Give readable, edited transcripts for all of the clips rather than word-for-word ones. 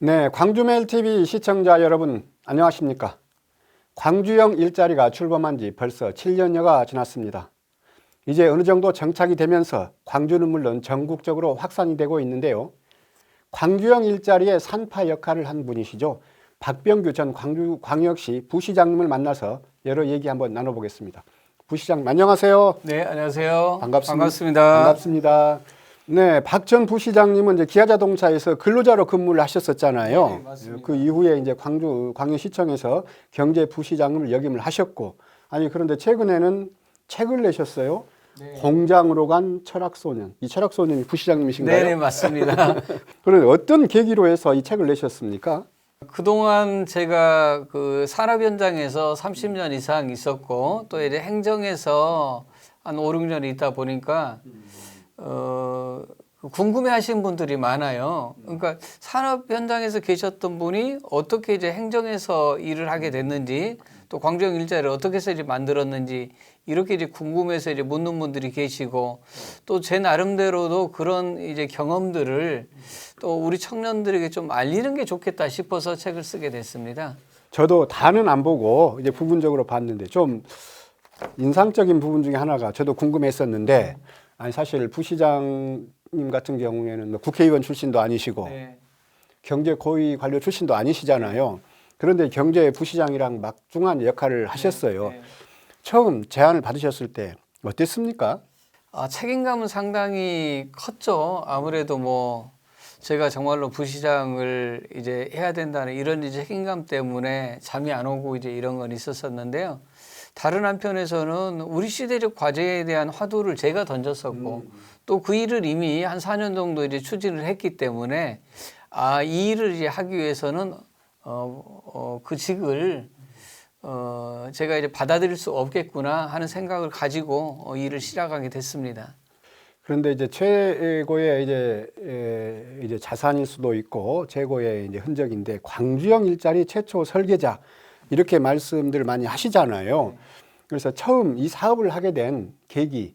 네, 광주메일TV 시청자 여러분 안녕하십니까? 광주형 일자리가 출범한 지 벌써 7년여가 지났습니다. 이제 어느 정도 정착이 되면서 광주는 물론 전국적으로 확산이 되고 있는데요. 광주형 일자리의 산파 역할을 한 분이시죠. 박병규 전 광주광역시 부시장님을 만나서 여러 얘기 한번 나눠보겠습니다. 부시장님 안녕하세요. 네, 안녕하세요. 반갑습니다. 반갑습니다. 네, 박 전 부시장님은 이제 기아자동차에서 근로자로 근무를 하셨었잖아요. 네, 맞습니다. 그 이후에 이제 광주시청에서 경제부시장을 역임을 하셨고, 아니 그런데 최근에는 책을 내셨어요. 네. 공장으로 간 철학소년. 이 철학소년이 부시장님이신가요? 네, 맞습니다. 그런데 어떤 계기로 해서 이 책을 내셨습니까? 그동안 제가 그 산업 현장에서 30년 이상 있었고 또 이제 행정에서 한 5, 6년 있다 보니까 궁금해 하시는 분들이 많아요. 그러니까 산업 현장에서 계셨던 분이 어떻게 이제 행정에서 일을 하게 됐는지 또 광주형 일자리를 어떻게 해서 이제 만들었는지 이렇게 이제 궁금해서 이제 묻는 분들이 계시고 또 제 나름대로도 그런 이제 경험들을 또 우리 청년들에게 좀 알리는 게 좋겠다 싶어서 책을 쓰게 됐습니다. 저도 다는 안 보고 이제 부분적으로 봤는데 좀 인상적인 부분 중에 하나가 저도 궁금했었는데, 아니 사실 부시장님 같은 경우에는 뭐 국회의원 출신도 아니시고 네. 경제 고위 관료 출신도 아니시잖아요. 그런데 경제부시장이랑 막중한 역할을 하셨어요. 네. 처음 제안을 받으셨을 때 어땠습니까? 책임감은 상당히 컸죠. 아무래도 뭐 제가 정말로 부시장을 이제 해야 된다는 이런 이제 책임감 때문에 잠이 안 오고 이제 이런 건 있었었는데요. 다른 한편에서는 우리 시대적 과제에 대한 화두를 제가 던졌었고 또 그 일을 이미 한 4년 정도 이제 추진을 했기 때문에 이 일을 이제 하기 위해서는 그 직을 제가 이제 받아들일 수 없겠구나 하는 생각을 가지고 일을 시작하게 됐습니다. 그런데 이제 최고의 이제 자산일 수도 있고 최고의 이제 흔적인데 광주형 일자리 최초 설계자 이렇게 말씀들 많이 하시잖아요. 그래서 처음 이 사업을 하게 된 계기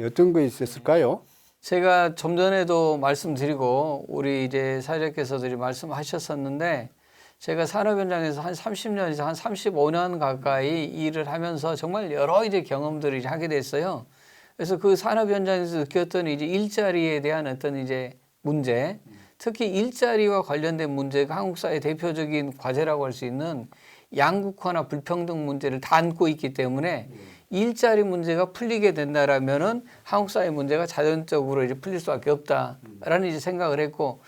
어떤 거 있었을까요? 제가 좀 전에도 말씀드리고 우리 이제 사장님께서도 말씀하셨었는데 제가 산업 현장에서 한 30년 이상 한 35년 가까이 일을 하면서 정말 여러 이제 경험들을 하게 됐어요. 그래서 그 산업 현장에서 느꼈던 이제 일자리에 대한 어떤 이제 문제, 특히 일자리와 관련된 문제가 한국 사회 대표적인 과제라고 할 수 있는 양극화나 불평등 문제를 다 안고 있기 때문에 일자리 문제가 풀리게 된다라면은 한국 사회 문제가 자연적으로 이제 풀릴 수밖에 없다라는 이제 생각을 했고,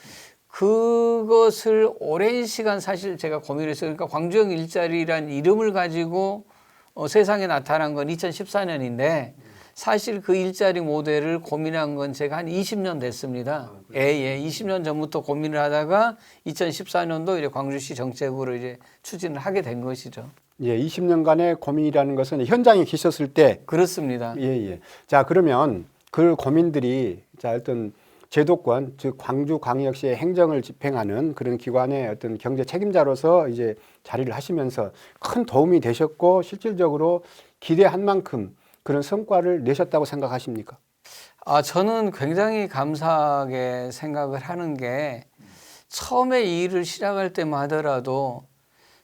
그것을 오랜 시간 사실 제가 고민했어요. 그러니까 광주형 일자리란 이름을 가지고 세상에 나타난 건 2014년인데 사실 그 일자리 모델을 고민한 건 제가 한 20년 됐습니다. 예, 20년 전부터 고민을 하다가 2014년도 이제 광주시 정책으로 이제 추진을 하게 된 것이죠. 예, 20년간의 고민이라는 것은 현장에 계셨을 때. 그렇습니다. 예. 자, 그러면 그 고민들이 어떤 제도권, 즉 광주광역시의 행정을 집행하는 그런 기관의 어떤 경제 책임자로서 이제 자리를 하시면서 큰 도움이 되셨고 실질적으로 기대한 만큼 그런 성과를 내셨다고 생각하십니까? 저는 굉장히 감사하게 생각을 하는 게 처음에 이 일을 시작할 때만 하더라도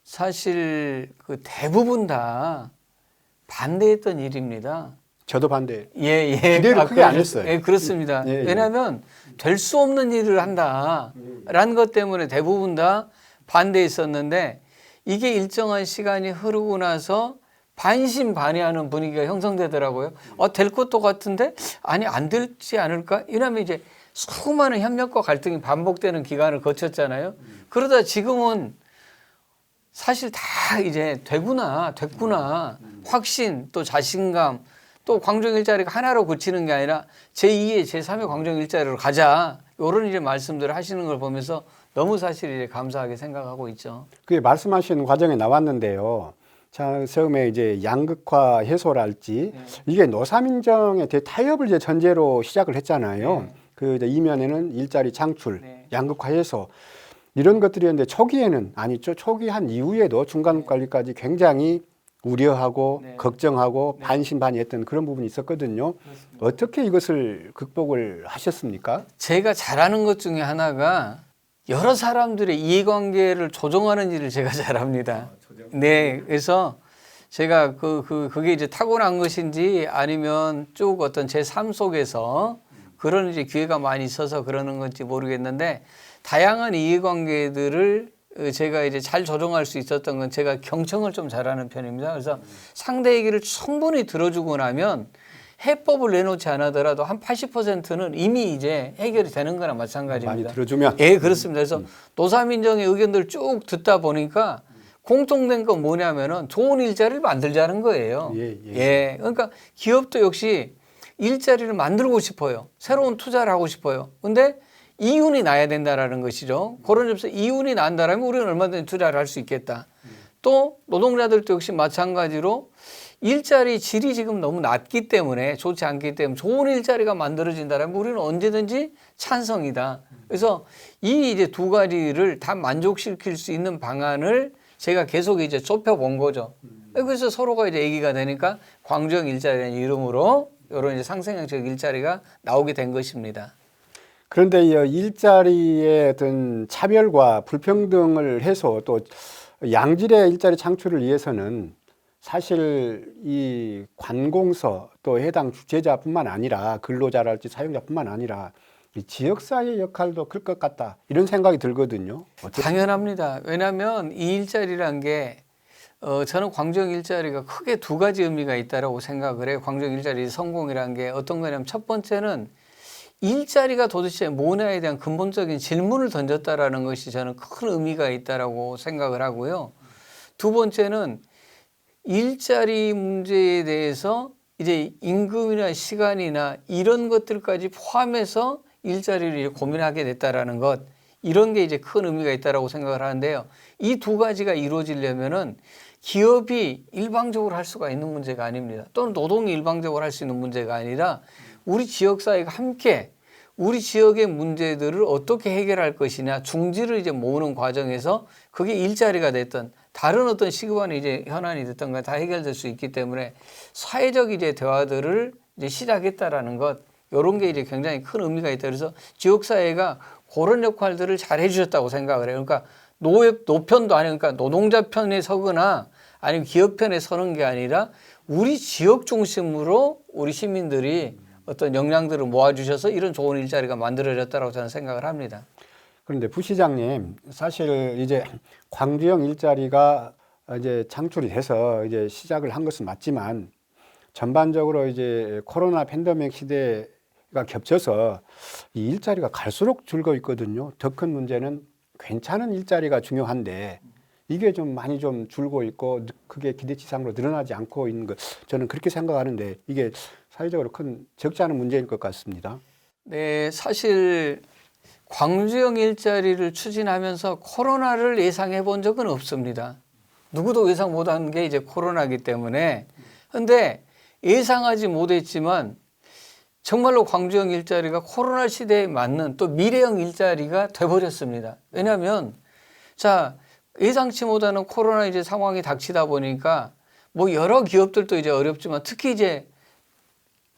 사실 그 대부분 다 반대했던 일입니다. 저도 반대. 예. 기대를 크게 안 했어요. 예, 그렇습니다. 예. 왜냐하면 될 수 없는 일을 한다라는 것 때문에 대부분 다 반대했었는데 이게 일정한 시간이 흐르고 나서 반신반의하는 분위기가 형성되더라고요. 될 것도 같은데 아니 안 되지 않을까? 이러면 이제 수많은 협력과 갈등이 반복되는 기간을 거쳤잖아요. 그러다 지금은 사실 다 이제 됐구나 확신 또 자신감 또 광주형 일자리가 하나로 그치는 게 아니라 제2의 제3의 광주형 일자리로 가자 이런 이제 말씀들을 하시는 걸 보면서 너무 사실 이제 감사하게 생각하고 있죠. 그게 말씀하시는 과정에 나왔는데요. 자, 처음에 이제 양극화 해소랄지 이게 노사민정의 대타협을 이제 전제로 시작을 했잖아요. 그 이제 이면에는 일자리 창출, 양극화 해소 이런 것들이었는데 초기에는 아니죠. 초기 한 이후에도 중간 관리까지 굉장히 우려하고 걱정하고 반신반의했던 그런 부분이 있었거든요. 그렇습니다. 어떻게 이것을 극복을 하셨습니까? 제가 잘하는 것 중에 하나가 여러 사람들의 이해관계를 조정하는 일을 제가 잘합니다. 네, 그래서 제가 그게 이제 타고난 것인지 아니면 쭉 어떤 제 삶 속에서 그런 이제 기회가 많이 있어서 그러는 건지 모르겠는데 다양한 이해관계들을 제가 이제 잘 조정할 수 있었던 건 제가 경청을 좀 잘하는 편입니다. 그래서 상대 얘기를 충분히 들어주고 나면 해법을 내놓지 않아더라도 한 80%는 이미 이제 해결이 되는 거나 마찬가지입니다. 많이 들어주면. 예, 그렇습니다. 그래서 노사민정의 의견들 쭉 듣다 보니까 공통된 건 뭐냐면은 좋은 일자리를 만들자는 거예요. 예. 그러니까 기업도 역시 일자리를 만들고 싶어요. 새로운 투자를 하고 싶어요. 근데 이윤이 나야 된다라는 것이죠. 그런 점에서 이윤이 난다라면 우리는 얼마든지 투자를 할 수 있겠다. 또 노동자들도 역시 마찬가지로 일자리 질이 지금 너무 낮기 때문에 좋지 않기 때문에 좋은 일자리가 만들어진다면 우리는 언제든지 찬성이다. 그래서 이 이제 두 가지를 다 만족시킬 수 있는 방안을 제가 계속 이제 좁혀본 거죠. 그래서 서로가 이제 얘기가 되니까 광주형 일자리라는 이름으로 이런 이제 상생형적 일자리가 나오게 된 것입니다. 그런데 이 일자리의 어떤 차별과 불평등을 해소 또 양질의 일자리 창출을 위해서는 사실 이 관공서 또 해당 주체자뿐만 아니라 근로자랄지 사용자뿐만 아니라 이 지역사회의 역할도 클 것 같다 이런 생각이 들거든요. 당연합니다. 왜냐하면 이 일자리란 게 저는 광주형 일자리가 크게 두 가지 의미가 있다라고 생각을 해요. 광주형 일자리 성공이란 게 어떤 거냐면 첫 번째는 일자리가 도대체 뭐냐에 대한 근본적인 질문을 던졌다라는 것이 저는 큰 의미가 있다라고 생각을 하고요. 두 번째는 일자리 문제에 대해서 이제 임금이나 시간이나 이런 것들까지 포함해서 일자리를 고민하게 됐다라는 것, 이런 게 이제 큰 의미가 있다라고 생각을 하는데요. 이 두 가지가 이루어지려면은 기업이 일방적으로 할 수가 있는 문제가 아닙니다. 또는 노동이 일방적으로 할 수 있는 문제가 아니라 우리 지역사회가 함께 우리 지역의 문제들을 어떻게 해결할 것이냐 중지를 이제 모으는 과정에서 그게 일자리가 됐든 다른 어떤 시급한 이제 현안이 됐던 가 다 해결될 수 있기 때문에 사회적 이제 대화들을 이제 시작했다라는 것, 이런 게 이제 굉장히 큰 의미가 있다. 그래서 지역사회가 그런 역할들을 잘 해주셨다고 생각을 해요. 그러니까 노편도 아니고 그러니까 노동자 편에 서거나 아니면 기업 편에 서는 게 아니라 우리 지역 중심으로 우리 시민들이 어떤 역량들을 모아주셔서 이런 좋은 일자리가 만들어졌다고 저는 생각을 합니다. 그런데 부시장님, 사실 이제 광주형 일자리가 이제 창출이 돼서 이제 시작을 한 것은 맞지만 전반적으로 이제 코로나 팬데믹 시대가 겹쳐서 이 일자리가 갈수록 줄고 있거든요. 더 큰 문제는 괜찮은 일자리가 중요한데 이게 좀 많이 좀 줄고 있고 그게 기대치상으로 늘어나지 않고 있는 것, 저는 그렇게 생각하는데 이게 사회적으로 큰 적지 않은 문제일 것 같습니다. 네, 사실 광주형 일자리를 추진하면서 코로나를 예상해 본 적은 없습니다. 누구도 예상 못한 게 이제 코로나이기 때문에. 근데 예상하지 못했지만 정말로 광주형 일자리가 코로나 시대에 맞는 또 미래형 일자리가 돼버렸습니다. 왜냐하면 자, 예상치 못하는 코로나 이제 상황이 닥치다 보니까 뭐 여러 기업들도 이제 어렵지만 특히 이제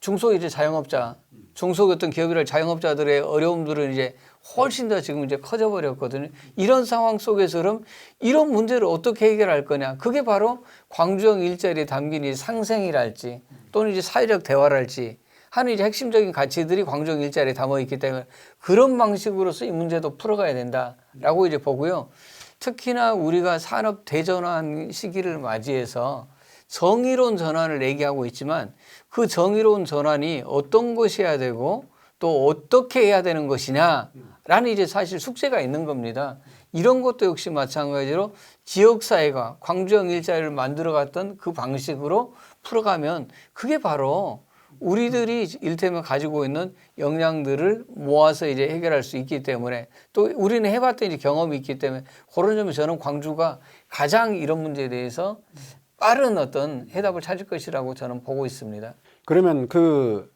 중소 이제 자영업자, 중소 어떤 기업이랄 자영업자들의 어려움들은 이제 훨씬 더 지금 이제 커져 버렸거든요. 이런 상황 속에서 그럼 이런 문제를 어떻게 해결할 거냐? 그게 바로 광주형 일자리에 담긴 이 상생이랄지 또는 이제 사회적 대화랄지 하는 이제 핵심적인 가치들이 광주형 일자리에 담아 있기 때문에 그런 방식으로서 이 문제도 풀어가야 된다라고 이제 보고요. 특히나 우리가 산업 대전환 시기를 맞이해서 정의로운 전환을 얘기하고 있지만 그 정의로운 전환이 어떤 것이어야 되고 또 어떻게 해야 되는 것이냐라는 이제 사실 숙제가 있는 겁니다. 이런 것도 역시 마찬가지로 지역사회가 광주형 일자리를 만들어갔던 그 방식으로 풀어가면 그게 바로 우리들이 일테면 가지고 있는 역량들을 모아서 이제 해결할 수 있기 때문에 또 우리는 해봤던 이제 경험이 있기 때문에 그런 점에서 저는 광주가 가장 이런 문제에 대해서 빠른 어떤 해답을 찾을 것이라고 저는 보고 있습니다. 그러면 그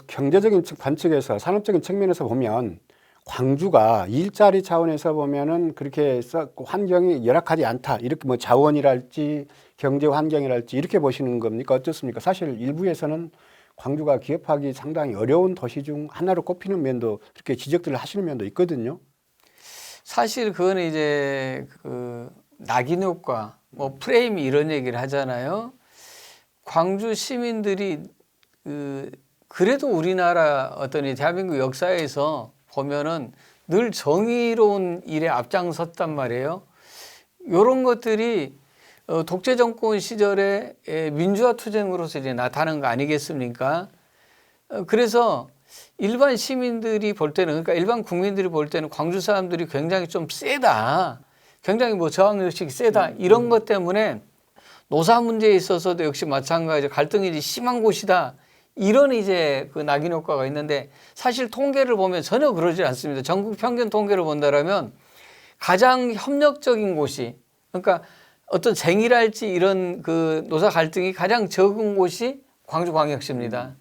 경제적인 관측에서 산업적인 측면에서 보면 광주가 일자리 차원에서 보면은 그렇게 환경이 열악하지 않다 이렇게 뭐 자원이랄지 경제 환경이랄지 이렇게 보시는 겁니까? 어떻습니까? 사실 일부에서는 광주가 기업하기 상당히 어려운 도시 중 하나로 꼽히는 면도 그렇게 지적들을 하시는 면도 있거든요. 사실 그거는 이제 그 낙인 효과, 뭐 프레임 이런 얘기를 하잖아요. 광주 시민들이 그래도 우리나라 어떤 이 대한민국 역사에서 보면은 늘 정의로운 일에 앞장섰단 말이에요. 이런 것들이 독재 정권 시절에 민주화 투쟁으로서 이제 나타난 거 아니겠습니까? 그래서 일반 시민들이 볼 때는, 그러니까 일반 국민들이 볼 때는 광주 사람들이 굉장히 좀 세다, 굉장히 뭐 저항의식이 세다, 이런 것 때문에 노사 문제에 있어서도 역시 마찬가지로 갈등이 심한 곳이다, 이런 이제 그 낙인 효과가 있는데, 사실 통계를 보면 전혀 그러지 않습니다. 전국 평균 통계를 본다라면 가장 협력적인 곳이, 그러니까 어떤 쟁의랄지 이런 그 노사 갈등이 가장 적은 곳이 광주광역시입니다.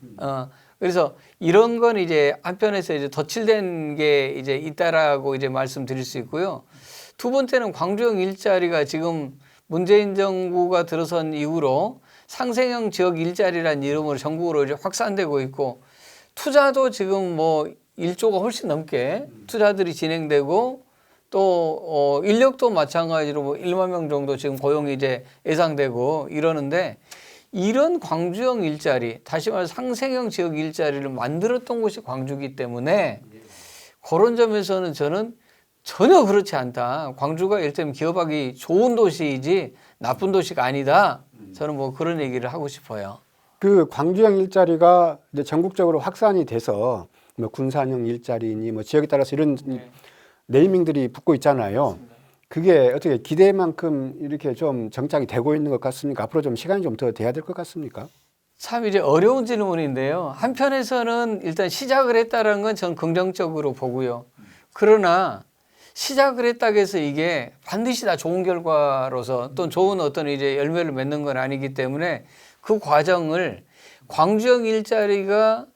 그래서 이런 건 이제 한편에서 이제 덧칠된 게 이제 있다라고 이제 말씀드릴 수 있고요. 두 번째는 광주형 일자리가 지금 문재인 정부가 들어선 이후로 상생형 지역 일자리라는 이름으로 전국으로 이제 확산되고 있고, 투자도 지금 뭐 1조가 훨씬 넘게 투자들이 진행되고, 또 인력도 마찬가지로 뭐 1만 명 정도 지금 고용이 이제 예상되고 이러는데, 이런 광주형 일자리, 다시 말해서 상생형 지역 일자리를 만들었던 곳이 광주이기 때문에 그런 점에서는 저는 전혀 그렇지 않다. 광주가 이를테면 기업하기 좋은 도시이지 나쁜 도시가 아니다. 저는 뭐 그런 얘기를 하고 싶어요. 그 광주형 일자리가 이제 전국적으로 확산이 돼서 뭐 군산형 일자리니 뭐 지역에 따라서 이런 네이밍들이 붙고 있잖아요. 그게 어떻게 기대만큼 이렇게 좀 정착이 되고 있는 것 같습니까? 앞으로 좀 시간이 좀 더 돼야 될 것 같습니까? 참 이제 어려운 질문인데요. 한편에서는 일단 시작을 했다는 건 전 긍정적으로 보고요. 그러나 시작을 했다고 해서 이게 반드시 다 좋은 결과로서 또 좋은 어떤 이제 열매를 맺는 건 아니기 때문에 그 과정을 광주형 일자리가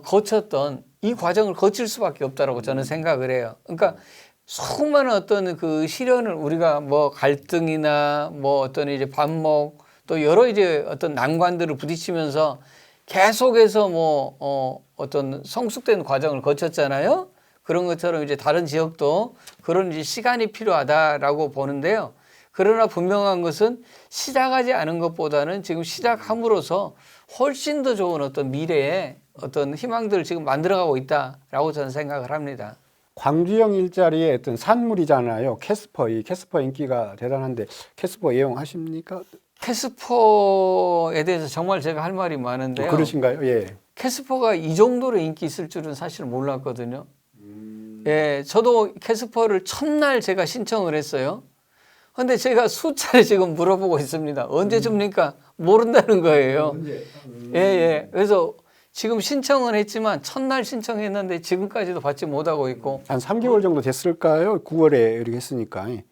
거쳤던 이 과정을 거칠 수밖에 없다라고 저는 생각을 해요. 그러니까 수많은 어떤 그 시련을 우리가 뭐 갈등이나 뭐 어떤 이제 반목 또 여러 이제 어떤 난관들을 부딪히면서 계속해서 뭐 어떤 성숙된 과정을 거쳤잖아요. 그런 것처럼 이제 다른 지역도 그런 이제 시간이 필요하다라고 보는데요. 그러나 분명한 것은 시작하지 않은 것보다는 지금 시작함으로써 훨씬 더 좋은 어떤 미래의 어떤 희망들을 지금 만들어가고 있다라고 저는 생각을 합니다. 광주형 일자리의 어떤 산물이잖아요. 캐스퍼, 이 캐스퍼 인기가 대단한데 캐스퍼 이용하십니까? 캐스퍼에 대해서 정말 제가 할 말이 많은데요. 그러신가요? 예. 캐스퍼가 이 정도로 인기 있을 줄은 사실 몰랐거든요. 예, 저도 캐스퍼를 첫날 제가 신청을 했어요. 근데 제가 수차례 지금 물어보고 있습니다. 언제 줍니까? 모른다는 거예요. 예, 예. 그래서 지금 신청은 했지만 첫날 신청했는데 지금까지도 받지 못하고 있고. 한 3개월 정도 됐을까요? 9월에 이렇게 했으니까. 네,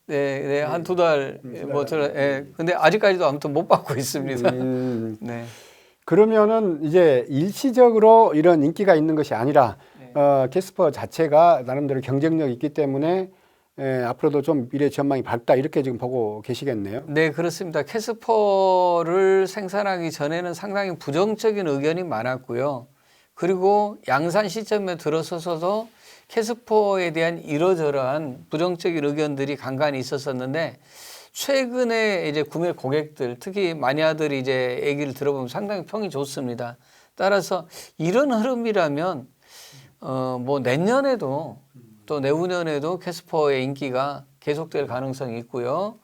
네, 한 2달 뭐 예. 근데 아직까지도 아무튼 못 받고 있습니다. 네. 그러면은 이제 일시적으로 이런 인기가 있는 것이 아니라 캐스퍼 자체가 나름대로 경쟁력이 있기 때문에 앞으로도 좀 미래 전망이 밝다 이렇게 지금 보고 계시겠네요. 네, 그렇습니다. 캐스퍼를 생산하기 전에는 상당히 부정적인 의견이 많았고요. 그리고 양산 시점에 들어서서도 캐스퍼에 대한 이러저러한 부정적인 의견들이 간간히 있었었는데, 최근에 이제 구매 고객들, 특히 마니아들이 이제 얘기를 들어보면 상당히 평이 좋습니다. 따라서 이런 흐름이라면 뭐 내년에도 또 내후년에도 캐스퍼의 인기가 계속될 가능성이 있고요.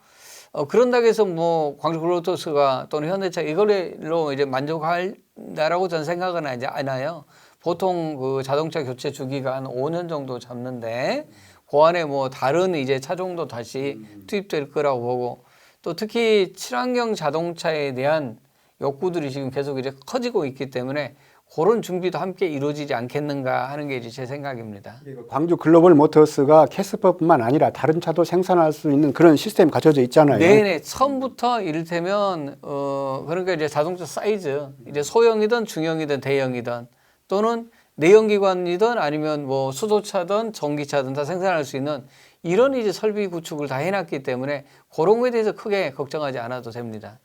그런다고 해서 뭐 광주 글로터스가 또는 현대차 이걸로 이제 만족한다라고 저는 생각은 하지 않아요. 보통 그 자동차 교체 주기가 한 5년 정도 잡는데 그 안에 뭐 다른 이제 차종도 다시 투입될 거라고 보고, 또 특히 친환경 자동차에 대한 욕구들이 지금 계속 이제 커지고 있기 때문에 그런 준비도 함께 이루어지지 않겠는가 하는 게 이제 제 생각입니다. 광주 글로벌 모터스가 캐스퍼뿐만 아니라 다른 차도 생산할 수 있는 그런 시스템이 갖춰져 있잖아요. 네네. 처음부터 이를테면 그러니까 이제 자동차 사이즈, 이제 소형이든 중형이든 대형이든 또는 내연기관이든 아니면 뭐 수소차든 전기차든 다 생산할 수 있는 이런 이제 설비 구축을 다 해놨기 때문에 그런 거에 대해서 크게 걱정하지 않아도 됩니다.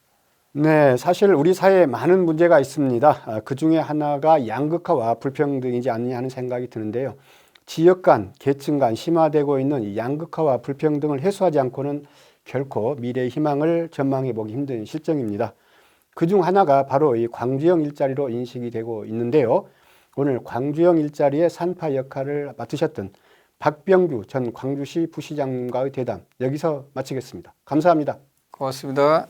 네, 사실 우리 사회에 많은 문제가 있습니다. 그 중에 하나가 양극화와 불평등이지 않느냐 하는 생각이 드는데요. 지역 간, 계층 간 심화되고 있는 이 양극화와 불평등을 해소하지 않고는 결코 미래의 희망을 전망해 보기 힘든 실정입니다. 그중 하나가 바로 이 광주형 일자리로 인식이 되고 있는데요. 오늘 광주형 일자리의 산파 역할을 맡으셨던 박병규 전 광주시 부시장과의 대담 여기서 마치겠습니다. 감사합니다. 고맙습니다.